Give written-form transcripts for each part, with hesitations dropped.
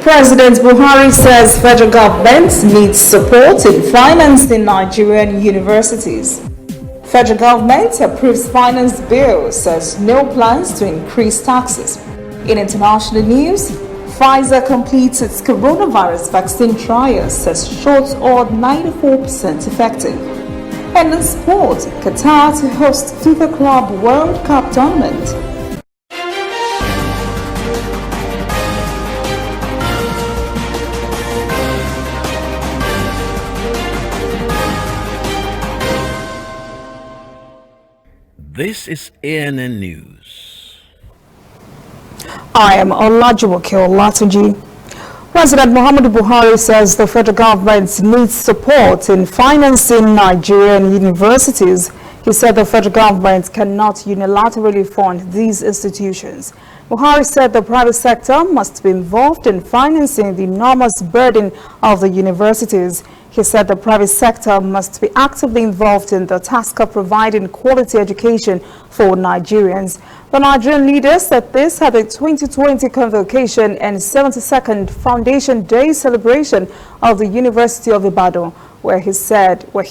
President Buhari says federal government needs support in financing Nigerian universities. Federal government approves finance bill, says no plans to increase taxes. In international news, Pfizer completes its coronavirus vaccine trial, says shots are 94% effective. And in sport, Qatar to host FIFA Club World Cup tournament. This is ANN News. I am Olajumoke Olatunji. President Muhammadu Buhari says the federal government needs support in financing Nigerian universities. He said the federal government cannot unilaterally fund these institutions. Buhari said the private sector must be involved in financing the enormous burden of the universities. He said the private sector must be actively involved in the task of providing quality education for Nigerians. The Nigerian leader said this at the 2020 convocation and 72nd Foundation Day celebration of the University of Ibadan, where he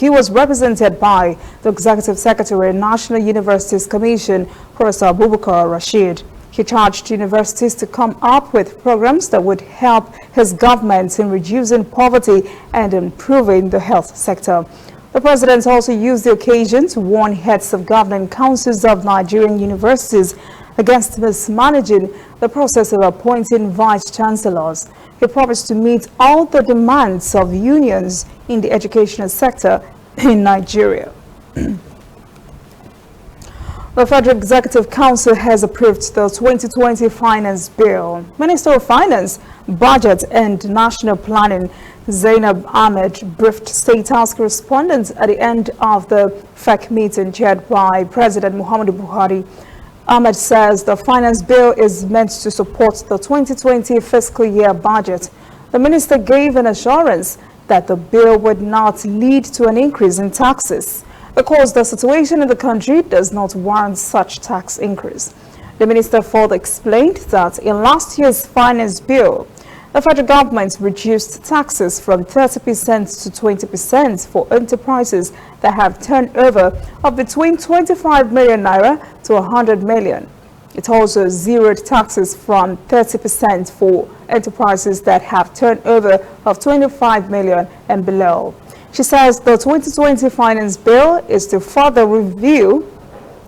was represented by the Executive Secretary, National Universities Commission, Professor Abubakar Rashid. He charged universities to come up with programs that would help his government in reducing poverty and improving the health sector. The president also used the occasion to warn heads of governing councils of Nigerian universities against mismanaging the process of appointing vice-chancellors. He promised to meet all the demands of unions in the educational sector in Nigeria. The Federal Executive Council has approved the 2020 Finance Bill. Minister of Finance, Budget and National Planning, Zainab Ahmed, briefed State House correspondents at the end of the FEC meeting chaired by President Muhammadu Buhari. Ahmed says the Finance Bill is meant to support the 2020 fiscal year budget. The minister gave an assurance that the bill would not lead to an increase in taxes, because the situation in the country does not warrant such tax increase. The minister further explained that in last year's finance bill, the federal government reduced taxes from 30% to 20% for enterprises that have turnover of between 25 million naira to 100 million. It also zeroed taxes from 30% for enterprises that have turnover of 25 million and below. She says the 2020 Finance Bill is to further renew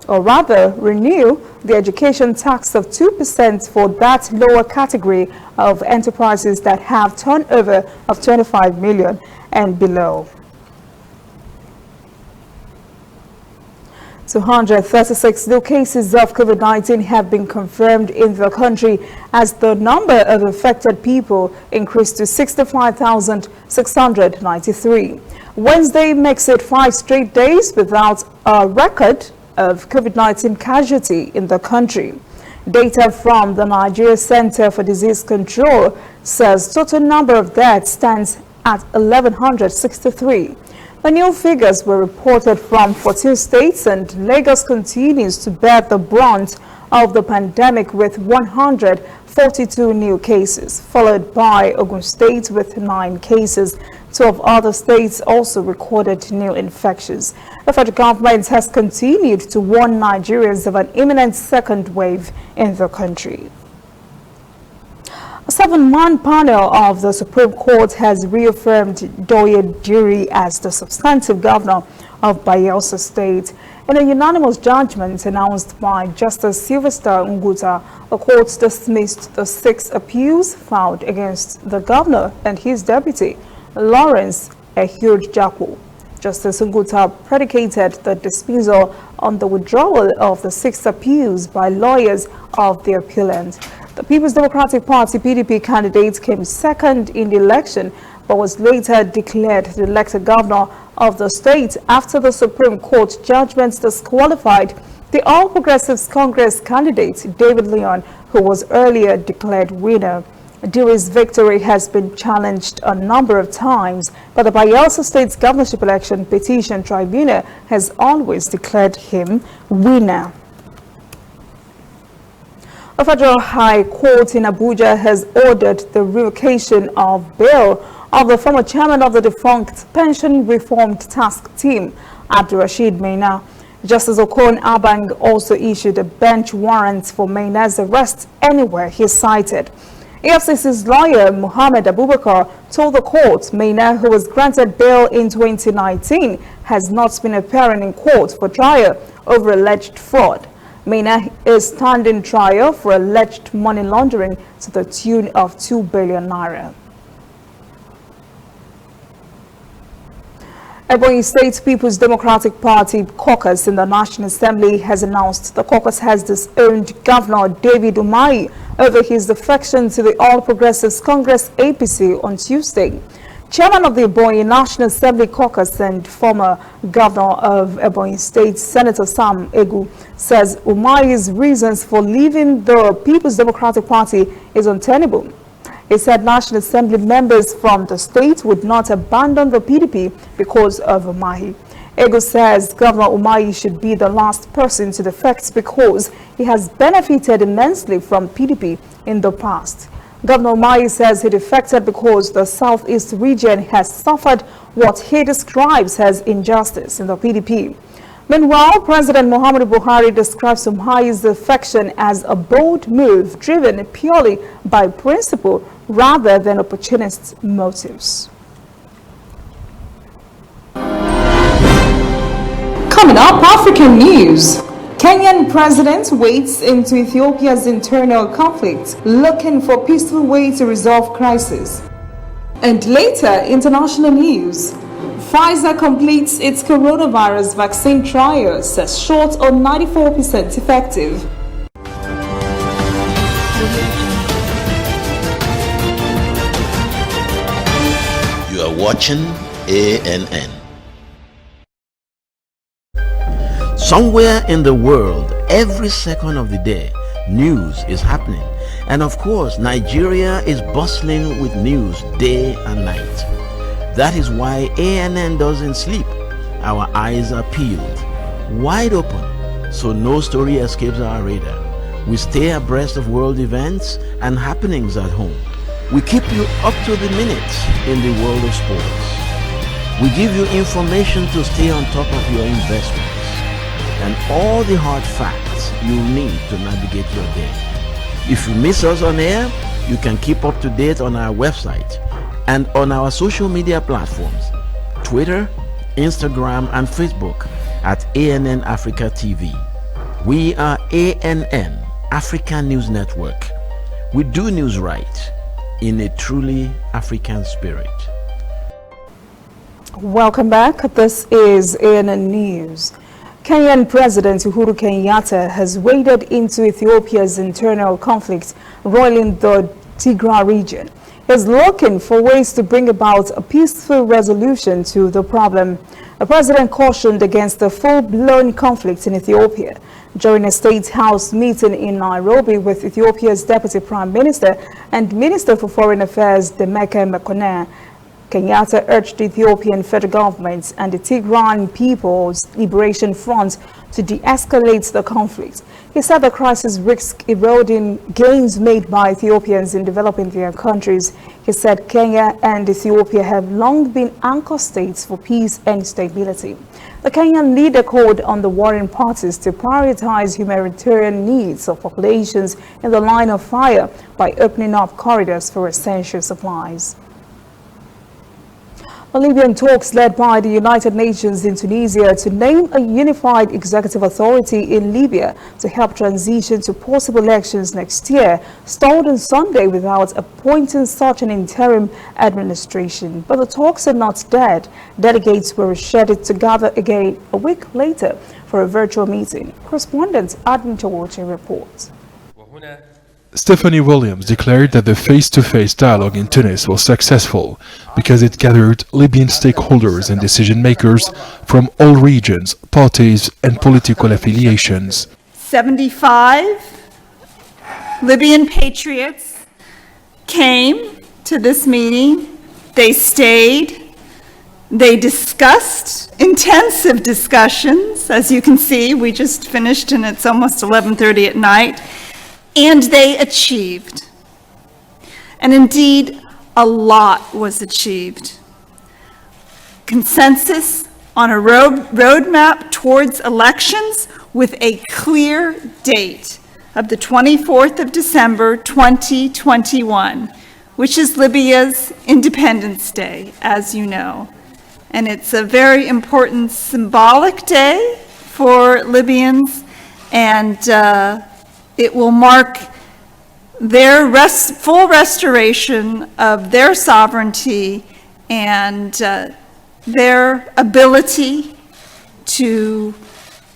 the education tax of 2% for that lower category of enterprises that have turnover of 25 million and below. 236 new cases of COVID-19 have been confirmed in the country as the number of affected people increased to 65,693. Wednesday makes it 5 straight days without a record of COVID-19 casualty in the country. Data from the Nigeria Center for Disease Control says total number of deaths stands at 1,163. The new figures were reported from 14 states, and Lagos continues to bear the brunt of the pandemic with 142 new cases, followed by Ogun State with 9 cases. 12 other states also recorded new infections. The federal government has continued to warn Nigerians of an imminent second wave in the country. A 7-man panel of the Supreme Court has reaffirmed Doye Diri as the substantive governor of Bayelsa State. In a unanimous judgment announced by Justice Sylvester Nguta, the court dismissed the 6 appeals filed against the governor and his deputy, Lawrence Ehud-Jakwu. Justice Nguta predicated the dismissal on the withdrawal of the 6 appeals by lawyers of the appellant. The People's Democratic Party (PDP) candidate came second in the election, but was later declared the elected governor of the state after the Supreme Court judgment disqualified the All Progressives Congress candidate David Leon, who was earlier declared winner. Diri's victory has been challenged a number of times, but the Bayelsa State's governorship election petition tribunal has always declared him winner. A federal high court in Abuja has ordered the revocation of bail of the former chairman of the defunct Pension Reform Task Team, Abdulrasheed Maina. Justice Okon Abang also issued a bench warrant for Maina's arrest anywhere he's cited. EFCC's lawyer Muhammad Abubakar told the court Maina, who was granted bail in 2019, has not been appearing in court for trial over alleged fraud. Maina is standing trial for alleged money laundering to the tune of 2 billion naira. Ebonyi State People's Democratic Party caucus in the National Assembly has announced the caucus has disowned Governor David Umahi over his defection to the All Progressives Congress APC on Tuesday. Chairman of the Ebonyi National Assembly caucus and former governor of Ebonyi State, Senator Sam Egu, says Umahi's reasons for leaving the People's Democratic Party is untenable. He said National Assembly members from the state would not abandon the PDP because of Umahi. Ego says Governor Umahi should be the last person to defect because he has benefited immensely from PDP in the past. Governor Umahi says he defected because the Southeast region has suffered what he describes as injustice in the PDP. Meanwhile, President Muhammadu Buhari describes Umahi's defection as a bold move driven purely by principle rather than opportunist motives. Coming up, African news. Kenyan president wades into Ethiopia's internal conflict, looking for peaceful way to resolve crisis. And later, international news. Pfizer completes its coronavirus vaccine trial, says short on 94% effective. You are watching ANN. Somewhere in the world, every second of the day, news is happening. And of course, Nigeria is bustling with news day and night. That is why ANN doesn't sleep. Our eyes are peeled, wide open, so no story escapes our radar. We stay abreast of world events and happenings at home. We keep you up to the minute in the world of sports. We give you information to stay on top of your investments and all the hard facts you'll need to navigate your day. If you miss us on air, you can keep up to date on our website and on our social media platforms, Twitter, Instagram, and Facebook at ANN Africa TV. We are ANN, African News Network. We do news right in a truly African spirit. Welcome back. This is ANN News. Kenyan President Uhuru Kenyatta has waded into Ethiopia's internal conflict roiling the Tigray region. He's looking for ways to bring about a peaceful resolution to the problem. The president cautioned against a full-blown conflict in Ethiopia. During a State House meeting in Nairobi with Ethiopia's Deputy Prime Minister and Minister for Foreign Affairs, Demeke Mekonnen, Kenyatta urged the Ethiopian federal government and the Tigray People's Liberation Front to de-escalate the conflict. He said the crisis risks eroding gains made by Ethiopians in developing their countries. He said Kenya and Ethiopia have long been anchor states for peace and stability. The Kenyan leader called on the warring parties to prioritize humanitarian needs of populations in the line of fire by opening up corridors for essential supplies. Libyan talks led by the United Nations in Tunisia to name a unified executive authority in Libya to help transition to possible elections next year stalled on Sunday without appointing such an interim administration. But the talks are not dead. Delegates were scheduled to gather again a week later for a virtual meeting. Correspondent Admin Chawoche reports. Stephanie Williams declared that the face-to-face dialogue in Tunis was successful because it gathered Libyan stakeholders and decision-makers from all regions, parties and political affiliations. 75 Libyan patriots came to this meeting. They stayed. They discussed intensive discussions. As you can see, we just finished and it's almost 11:30 at night. and they achieved. And indeed, a lot was achieved. Consensus on a roadmap towards elections with a clear date of the 24th of December, 2021, which is Libya's Independence Day, as you know. And it's a very important symbolic day for Libyans, and it will mark their full restoration of their sovereignty and their ability to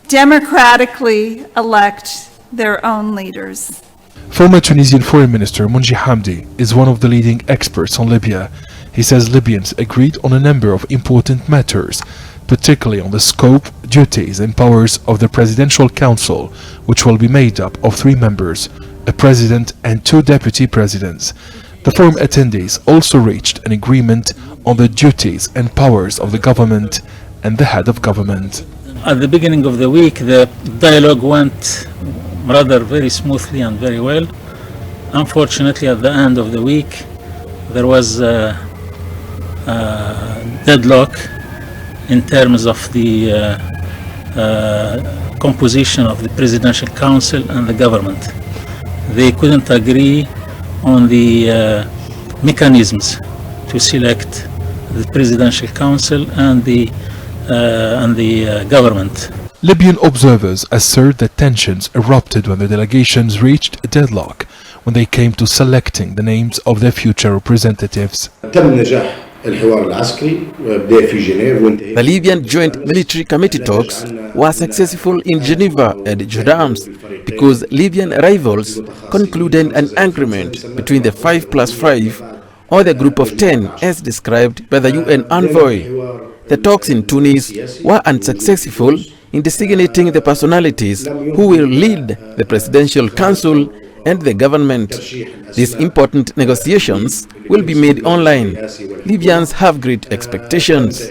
democratically elect their own leaders. Former Tunisian Foreign Minister Mounji Hamdi is one of the leading experts on Libya. He says Libyans agreed on a number of important matters, particularly on the scope, duties and powers of the Presidential Council, which will be made up of 3 members, a president and 2 deputy presidents. The forum attendees also reached an agreement on the duties and powers of the government and the head of government. At the beginning of the week, the dialogue went rather very smoothly and very well. Unfortunately, at the end of the week, there was a deadlock in terms of the composition of the Presidential Council and the government. They couldn't agree on the mechanisms to select the Presidential Council and the government. Libyan observers assert that tensions erupted when the delegations reached a deadlock when they came to selecting the names of their future representatives. The Libyan Joint Military Committee talks were successful in Geneva and Judams because Libyan rivals concluded an agreement between the 5+5 or the group of 10 as described by the UN envoy. The talks in Tunis were unsuccessful in designating the personalities who will lead the Presidential Council and the government. These important negotiations will be made online. Libyans have great expectations.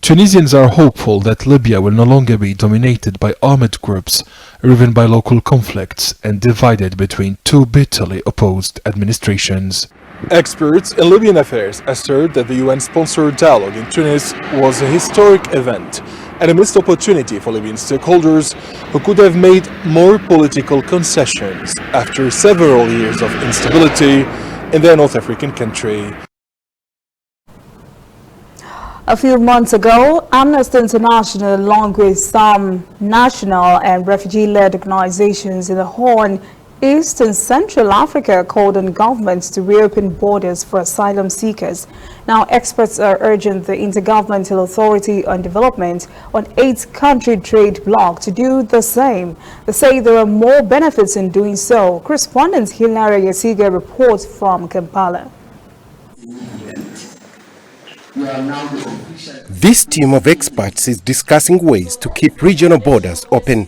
Tunisians are hopeful that Libya will no longer be dominated by armed groups, driven by local conflicts and divided between 2 bitterly opposed administrations. Experts in Libyan affairs assert that the UN-sponsored dialogue in Tunis was a historic event and a missed opportunity for Libyan stakeholders who could have made more political concessions after several years of instability in their North African country. A few months ago, Amnesty International, along with some national and refugee-led organizations in the Horn, East and Central Africa, called on governments to reopen borders for asylum seekers. Now, experts are urging the Intergovernmental Authority on Development on 8-country trade bloc to do the same. They say there are more benefits in doing so. Correspondent Hilary Yesiga reports from Kampala. This team of experts is discussing ways to keep regional borders open.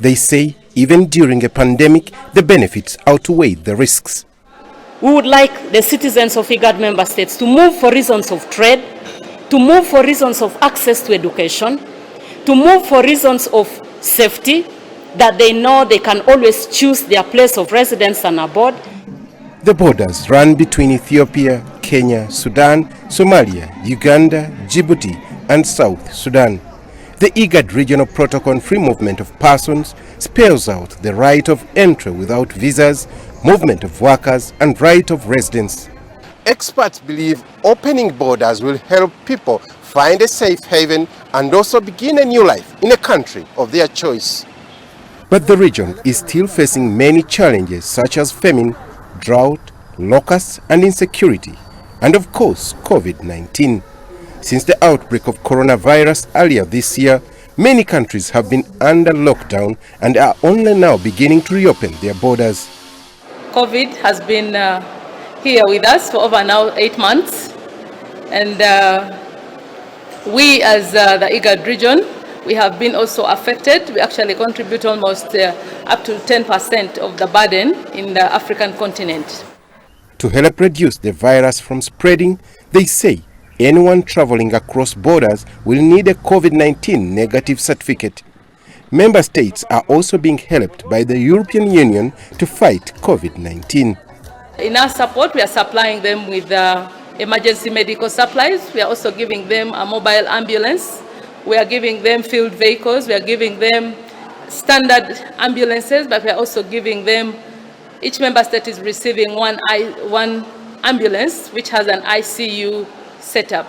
They say even during a pandemic, the benefits outweigh the risks. We would like the citizens of IGAD member states to move for reasons of trade, to move for reasons of access to education, to move for reasons of safety, that they know they can always choose their place of residence and abode. The borders run between Ethiopia, Kenya, Sudan, Somalia, Uganda, Djibouti, and South Sudan. The IGAD Regional Protocol on Free Movement of Persons spells out the right of entry without visas, movement of workers, and right of residence. Experts believe opening borders will help people find a safe haven and also begin a new life in a country of their choice. But the region is still facing many challenges such as famine, drought, locusts, and insecurity, and of course COVID-19. Since the outbreak of coronavirus earlier this year, many countries have been under lockdown and are only now beginning to reopen their borders. COVID has been here with us for over now 8 months, and we as the IGAD region, we have been also affected. We actually contribute almost up to 10% of the burden in the African continent. To help reduce the virus from spreading, they say anyone traveling across borders will need a COVID-19 negative certificate. Member states are also being helped by the European Union to fight COVID-19. In our support, we are supplying them with emergency medical supplies. We are also giving them a mobile ambulance. We are giving them field vehicles. We are giving them standard ambulances, but we are also giving them, each member state is receiving one ambulance which has an ICU setup.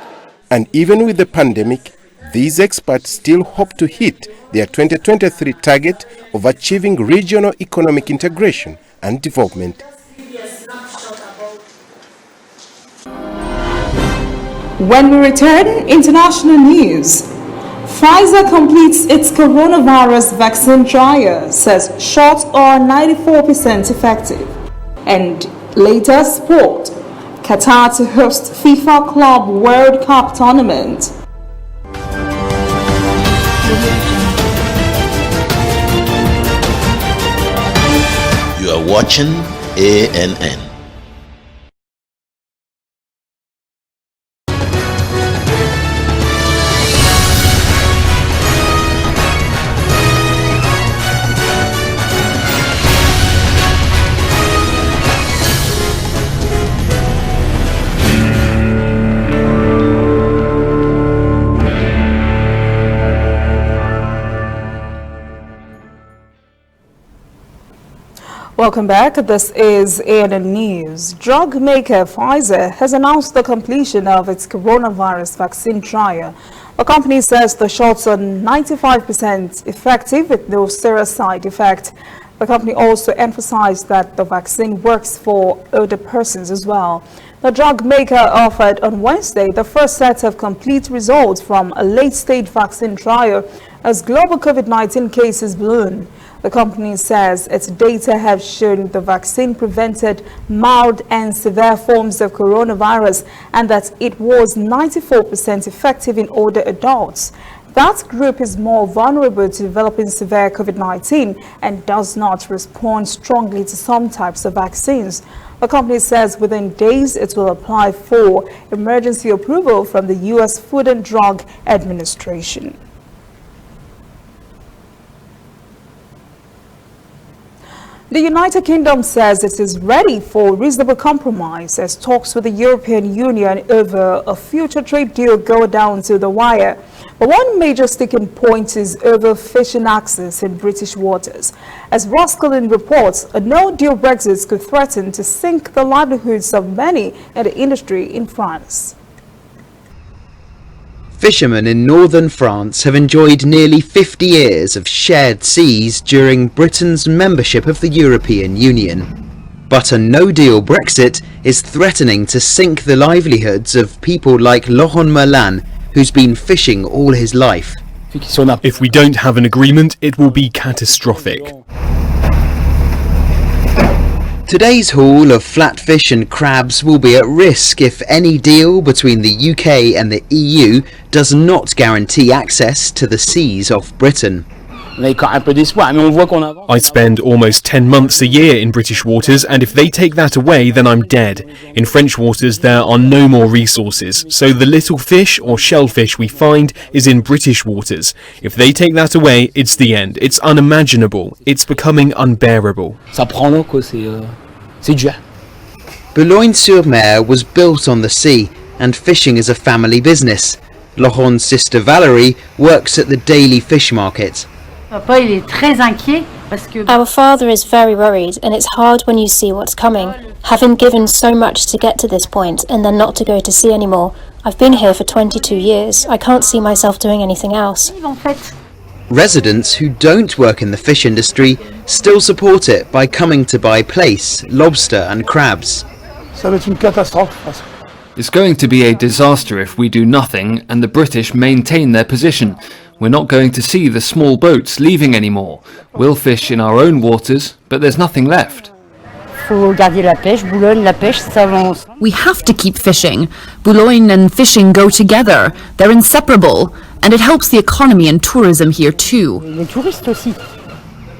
And even with the pandemic, these experts still hope to hit their 2023 target of achieving regional economic integration and development. When we return, international news. Pfizer completes its coronavirus vaccine trial, says shots are 94% effective. And later, sport. Qatar to host FIFA Club World Cup tournament. You are watching ANN. Welcome back. This is ANN News. Drug maker Pfizer has announced the completion of its coronavirus vaccine trial. The company says the shots are 95% effective with no serious side effect. The company also emphasized that the vaccine works for older persons as well. The drug maker offered on Wednesday the first set of complete results from a late-stage vaccine trial as global COVID-19 cases balloon. The company says its data have shown the vaccine prevented mild and severe forms of coronavirus and that it was 94% effective in older adults. That group is more vulnerable to developing severe COVID-19 and does not respond strongly to some types of vaccines. The company says within days it will apply for emergency approval from the U.S. Food and Drug Administration. The United Kingdom says it is ready for reasonable compromise as talks with the European Union over a future trade deal go down to the wire. But one major sticking point is over fishing access in British waters. As Ross Cullen reports, a no-deal Brexit could threaten to sink the livelihoods of many in the industry in France. Fishermen in northern France have enjoyed nearly 50 years of shared seas during Britain's membership of the European Union. But a no-deal Brexit is threatening to sink the livelihoods of people like Laurent Merlin, who's been fishing all his life. If we don't have an agreement, it will be catastrophic. Today's haul of flatfish and crabs will be at risk if any deal between the UK and the EU does not guarantee access to the seas off Britain. I spend almost 10 months a year in British waters, and if they take that away, then I'm dead. In French waters, there are no more resources, so the little fish or shellfish we find is in British waters. If they take that away, it's the end. It's unimaginable. It's becoming unbearable. Boulogne-sur-Mer was built on the sea, and fishing is a family business. Laurent's sister Valerie works at the daily fish market. Our father is very worried, and it's hard when you see what's coming. Having given so much to get to this point and then not to go to sea anymore. I've been here for 22 years. I can't see myself doing anything else. Residents who don't work in the fish industry still support it by coming to buy plaice, lobster and crabs. It's going to be a disaster if we do nothing and the British maintain their position. We're not going to see the small boats leaving anymore. We'll fish in our own waters, but there's nothing left. We have to keep fishing. Boulogne and fishing go together. They're inseparable. And it helps the economy and tourism here too.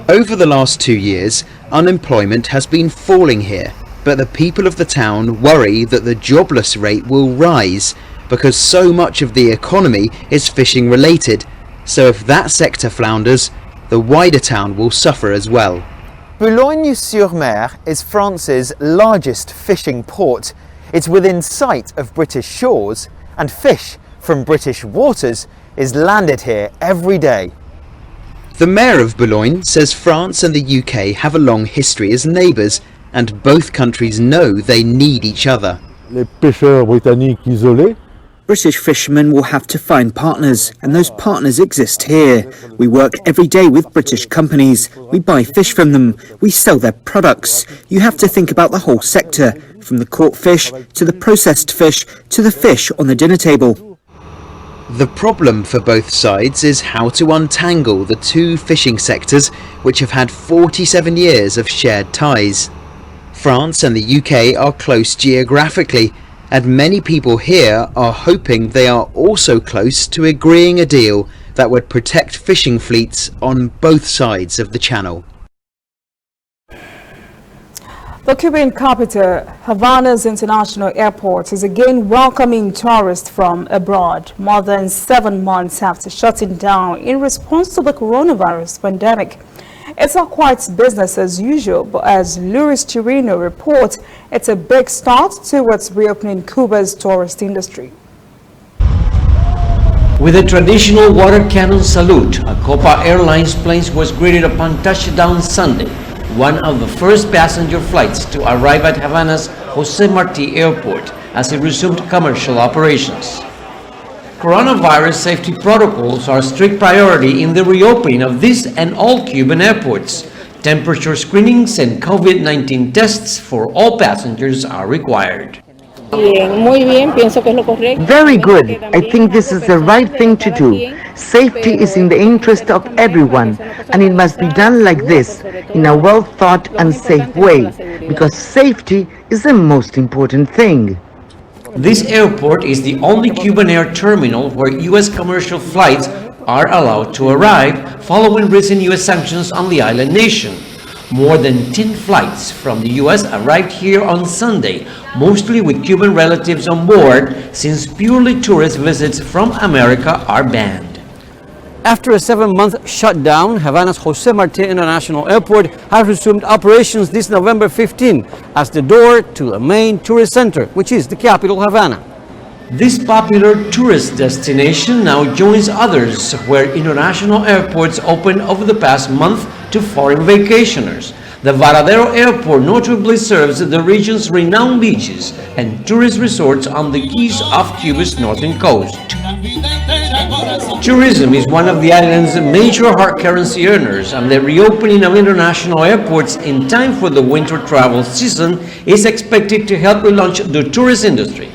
Over the last 2 years, unemployment has been falling here, but the people of the town worry that the jobless rate will rise because so much of the economy is fishing related. So if that sector flounders, the wider town will suffer as well. Boulogne-sur-Mer is France's largest fishing port. It's within sight of British shores, and fish from British waters is landed here every day. The mayor of Boulogne says France and the UK have a long history as neighbours, and both countries know they need each other. Les pêcheurs britanniques isolés. British fishermen will have to find partners, and those partners exist here. We work every day with British companies. We buy fish from them. We sell their products. You have to think about the whole sector, from the caught fish to the processed fish to the fish on the dinner table. The problem for both sides is how to untangle the two fishing sectors which have had 47 years of shared ties. France and the UK are close geographically, and many people here are hoping they are also close to agreeing a deal that would protect fishing fleets on both sides of the channel. The Cuban capital, Havana's international airport, is again welcoming tourists from abroad, more than 7 months after shutting down in response to the coronavirus pandemic. It's not quite business as usual, but as Luis Chirino reports, it's a big start towards reopening Cuba's tourist industry. With a traditional water cannon salute, a Copa Airlines plane was greeted upon touchdown Sunday, one of the first passenger flights to arrive at Havana's Jose Marti Airport as it resumed commercial operations. Coronavirus safety protocols are a strict priority in the reopening of this and all Cuban airports. Temperature screenings and COVID-19 tests for all passengers are required. Very good. I think this is the right thing to do. Safety is in the interest of everyone, and it must be done like this, in a well thought and safe way, because safety is the most important thing. This airport is the only Cuban air terminal where U.S. commercial flights are allowed to arrive following recent U.S. sanctions on the island nation. More than 10 flights from the U.S. arrived here on Sunday, mostly with Cuban relatives on board, since purely tourist visits from America are banned. After a 7-month shutdown, Havana's Jose Marti International Airport has resumed operations this November 15 as the door to the main tourist center, which is the capital, Havana. This popular tourist destination now joins others where international airports opened over the past month to foreign vacationers. The Varadero Airport notably serves the region's renowned beaches and tourist resorts on the keys off Cuba's northern coast. Tourism is one of the island's major hard currency earners, and the reopening of international airports in time for the winter travel season is expected to help relaunch the tourist industry.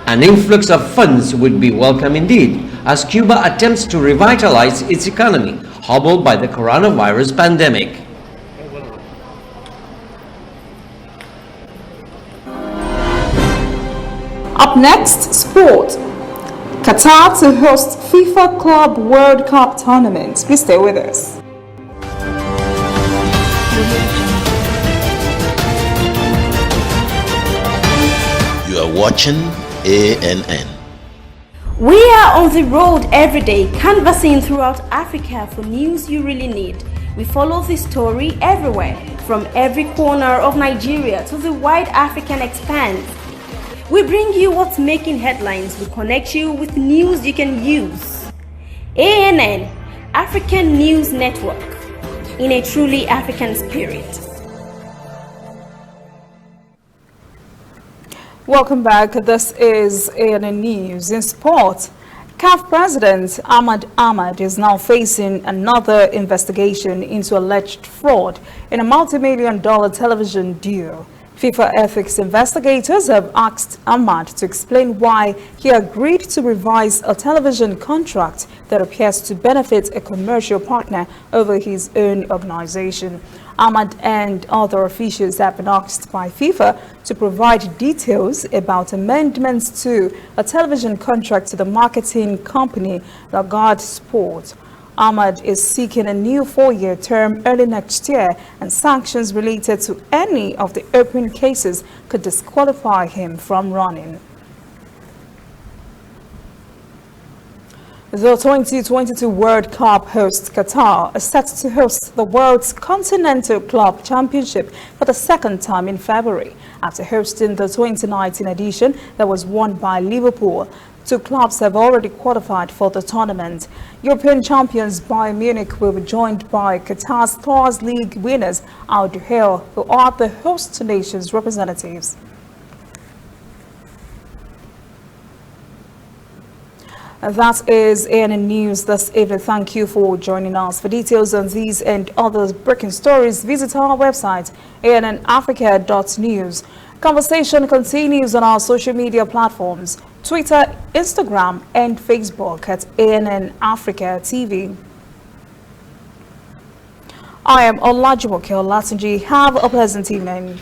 An influx of funds would be welcome indeed, as Cuba attempts to revitalize its economy, hobbled by the coronavirus pandemic. Up next, sport. Qatar to host FIFA Club World Cup tournament. Please stay with us. You are watching ANN. We are on the road every day, canvassing throughout Africa for news you really need. We follow this story everywhere, from every corner of Nigeria to the wide African expanse. We bring you what's making headlines. We connect you with news you can use. ANN, African News Network, in a truly African spirit. Welcome back. This is ANN News. In sport, CAF President Ahmad is now facing another investigation into alleged fraud in a multi-million-dollar television deal. FIFA ethics investigators have asked Ahmad to explain why he agreed to revise a television contract that appears to benefit a commercial partner over his own organization. Ahmad and other officials have been asked by FIFA to provide details about amendments to a television contract to the marketing company Lagarde Sport. Ahmad is seeking a new 4-year term early next year, and sanctions related to any of the open cases could disqualify him from running. The 2022 World Cup host Qatar is set to host the World's Continental Club Championship for the second time in February, after hosting the 2019 edition that was won by Liverpool. Two clubs have already qualified for the tournament. European champions Bayern Munich will be joined by Qatar's Stars League winners Al Duhail, who are the host nation's representatives. That is ANN News this evening. Thank you for joining us. For details on these and other breaking stories, visit our website, annafrica.news. Conversation continues on our social media platforms, Twitter, Instagram, and Facebook at ANN Africa TV. I am Olajumoke Olatunji. Have a pleasant evening.